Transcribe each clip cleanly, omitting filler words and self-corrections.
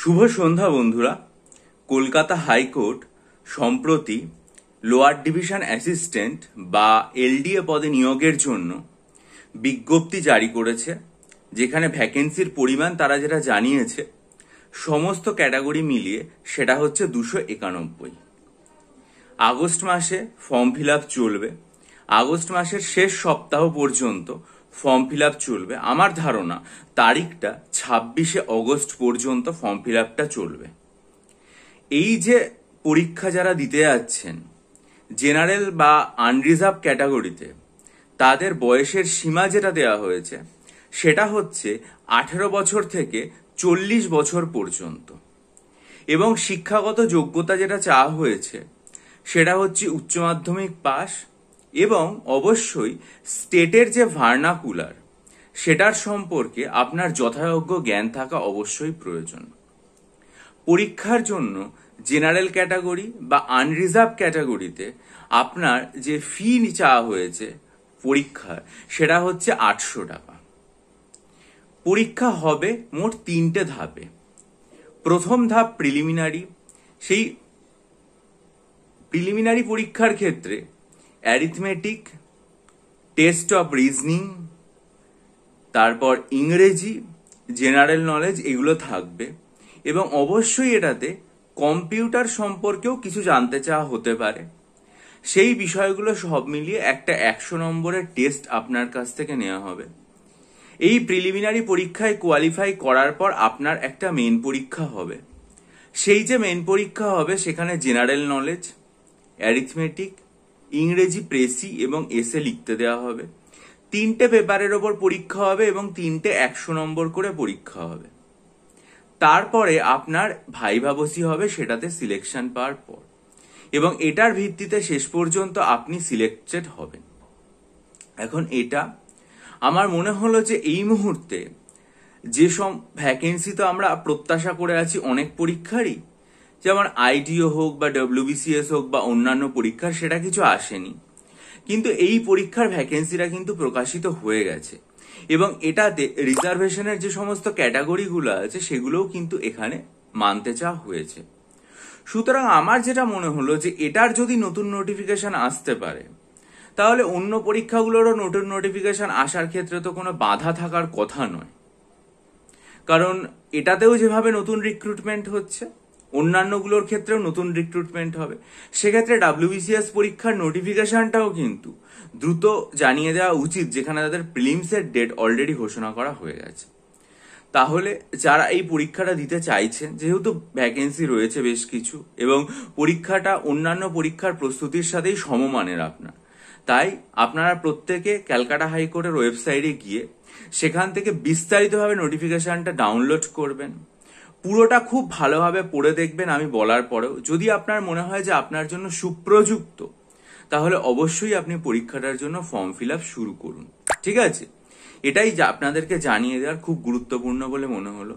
শুভ সন্ধ্যা বন্ধুরা। কলকাতা হাইকোর্ট সম্প্রতি lower division assistant বা এলডিএ পদে নিয়োগের জন্য বিজ্ঞপ্তি জারি করেছে, যেখানে ভ্যাকেন্সির পরিমাণ তারা যেটা জানিয়েছে সমস্ত ক্যাটাগরি মিলিয়ে সেটা হচ্ছে 291। আগস্ট মাসে ফর্ম ফিল আপ চলবে। আগস্ট মাসের শেষ সপ্তাহ পর্যন্ত ফর্ম ফিল আপ চলবে। আমার ধারণা তারিখটা 26শে অগস্ট পর্যন্ত ফর্ম ফিল আপটা চলবে। এই যে পরীক্ষা যারা দিতে যাচ্ছেন জেনারেল বা আনরিজার্ভ ক্যাটাগরিতে, তাদের বয়সের সীমা যেটা দেওয়া হয়েছে সেটা হচ্ছে 18 বছর থেকে 40 বছর পর্যন্ত, এবং শিক্ষাগত যোগ্যতা যেটা চাওয়া হয়েছে সেটা হচ্ছে উচ্চ মাধ্যমিক পাস, এবং অবশ্যই স্টেটের যে ভার্নাকুলার সেটার সম্পর্কে আপনার যথাযোগ্য জ্ঞান থাকা অবশ্যই প্রয়োজন। পরীক্ষার জন্য জেনারেল ক্যাটাগরি বা আনরিজার্ভ ক্যাটাগরিতে আপনার যে ফি চাওয়া হয়েছে পরীক্ষার সেটা হচ্ছে 800 টাকা। পরীক্ষা হবে মোট 3টে ধাপে। প্রথম ধাপ প্রিলিমিনারি। সেই প্রিলিমিনারি পরীক্ষার ক্ষেত্রে অ্যারিথমেটিক, টেস্ট অফ রিজনিং, তারপর ইংরেজি, জেনারেল নলেজ এগুলো থাকবে, এবং অবশ্যই এটাতে কম্পিউটার সম্পর্কেও কিছু জানতে চাওয়া হতে পারে। সেই বিষয়গুলো সব মিলিয়ে একটা 100 নম্বরের টেস্ট আপনার কাছ থেকে নেওয়া হবে। এই প্রিলিমিনারি পরীক্ষায় কোয়ালিফাই করার পর আপনার একটা মেন পরীক্ষা হবে। সেই যে মেন পরীক্ষা হবে সেখানে জেনারেল নলেজ, অ্যারিথমেটিক, ইংরেজি প্রেসি এবং এসে লিখতে দেওয়া হবে। 3টে পেপারের ওপর পরীক্ষা হবে এবং 3টে 100 নম্বর করে পরীক্ষা হবে। তারপরে আপনার ভাইভা বসি হবে, সেটাতে সিলেকশন পাওয়ার পর, এবং এটার ভিত্তিতে শেষ পর্যন্ত আপনি সিলেক্টেড হবেন। এখন এটা আমার মনে হলো যে এই মুহূর্তে যেসব ভ্যাকেন্সি তো আমরা প্রত্যাশা করে আছি অনেক পরীক্ষারই, যেমন আইডিও হোক বা ডব্লিউবিসিএস হোক বা অন্যান্য পরীক্ষার, সেটা কিছু আসেনি, কিন্তু এই পরীক্ষার ভ্যাকেন্সিটা কিন্তু প্রকাশিত হয়ে গেছে, এবং এটাতে রিজার্ভেশনের যে সমস্ত ক্যাটাগরিগুলো আছে সেগুলোও কিন্তু এখানে মানতে চাওয়া হয়েছে। সুতরাং আমার যেটা মনে হলো যে এটার যদি নতুন নোটিফিকেশন আসতে পারে, তাহলে অন্য পরীক্ষাগুলোরও নতুন নোটিফিকেশন আসার ক্ষেত্রে তো কোনো বাধা থাকার কথা নয়, কারণ এটাতেও যেভাবে নতুন রিক্রুটমেন্ট হচ্ছে অন্যান্যগুলোর ক্ষেত্রেও নতুন রিক্রুটমেন্ট হবে। সেক্ষেত্রে ডাব্লিউবিসিএস পরীক্ষার নোটিফিকেশনটাও কিন্তু দ্রুত জানিয়ে দেওয়া উচিত, যেখানে তাদের প্রিলিমসের ডেট অলরেডি ঘোষণা করা হয়ে গেছে। তাহলে যারা এই পরীক্ষাটা দিতে চাইছেন, যেহেতু ভ্যাকেন্সি রয়েছে বেশ কিছু এবং পরীক্ষাটা অন্যান্য পরীক্ষার প্রস্তুতির সাথেই সমমানের আপনার, তাই আপনারা প্রত্যেকে ক্যালকাটা হাইকোর্টের ওয়েবসাইটে গিয়ে সেখান থেকে বিস্তারিতভাবে নোটিফিকেশনটা ডাউনলোড করবেন। পুরোটা খুব ভালোভাবে পড়ে দেখবেন আমি বলার পরেও। যদি আপনার মনে হয় যে আপনার জন্য সুপ্রযুক্ত, তাহলে অবশ্যই আপনি পরীক্ষাটার জন্য ফর্ম ফিল আপ শুরু করুন। ঠিক আছে, এটাই আপনাদেরকে জানিয়ে দেওয়ার খুব গুরুত্বপূর্ণ বলে মনে হলো।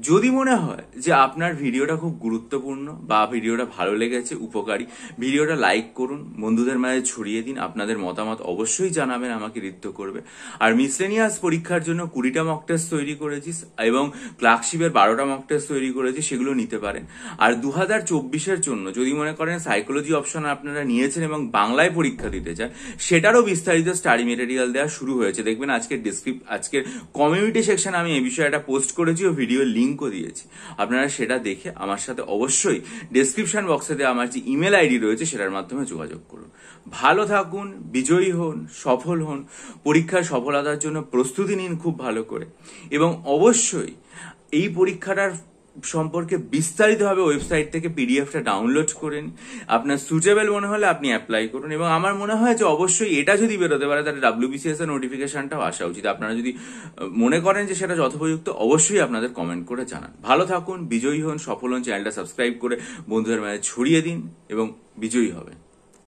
যদি মনে হয় যে আপনার ভিডিওটা খুব গুরুত্বপূর্ণ বা ভিডিওটা ভালো লেগেছে, উপকারী, ভিডিওটা লাইক করুন, বন্ধুদের মাঝে ছড়িয়ে দিন। আপনাদের মতামত অবশ্যই জানাবেন, আমাকে ঋদ্ধ করবে। আর মিসলেনিয়াস পরীক্ষার জন্য 20টা মক টেস্ট তৈরি করেছি এবং ক্লার্কশিপের 12টা মক টেস্ট তৈরি করেছি, সেগুলো নিতে পারেন। আর 2024-এর জন্য যদি মনে করেন সাইকোলজি অপশন আপনারা নিয়েছেন এবং বাংলায় পরীক্ষা দিতে চান, সেটারও বিস্তারিত স্টাডি মেটেরিয়াল দেওয়া শুরু হয়েছে। দেখবেন আজকের কমিউনিটি সেকশনে আমি এই বিষয়ে একটা পোস্ট করেছি ও ভিডিওর লিঙ্কও দিয়েছি। আপনারা সেটা দেখে আমার সাথে অবশ্যই ডেসক্রিপশন বক্সে দেওয়া আমার যে ইমেল আইডি রয়েছে সেটার মাধ্যমে যোগাযোগ করুন। ভালো থাকুন, বিজয়ী হন, সফল হন, পরীক্ষার সফলতার জন্য প্রস্তুতি নিন খুব ভালো করে, এবং অবশ্যই এই পরীক্ষাটার সম্পর্কে বিস্তারিতভাবে ওয়েবসাইট থেকে পিডিএফটা ডাউনলোড করেন। আপনার সুটেবল মনে হলে আপনি অ্যাপ্লাই করুন, এবং আমার মনে হয় যে অবশ্যই এটা যদি বেরোতে পারে তাহলে ডাব্লিউবিসিএস এর নোটিফিকেশনটাও আসা উচিত। আপনারা যদি মনে করেন যে সেটা যথোপযুক্ত, অবশ্যই আপনাদের কমেন্ট করে জানান। ভালো থাকুন, বিজয়ী হন, সফল হন, চ্যানেলটা সাবস্ক্রাইব করে বন্ধুদের মাঝে ছড়িয়ে দিন এবং বিজয়ী হবেন।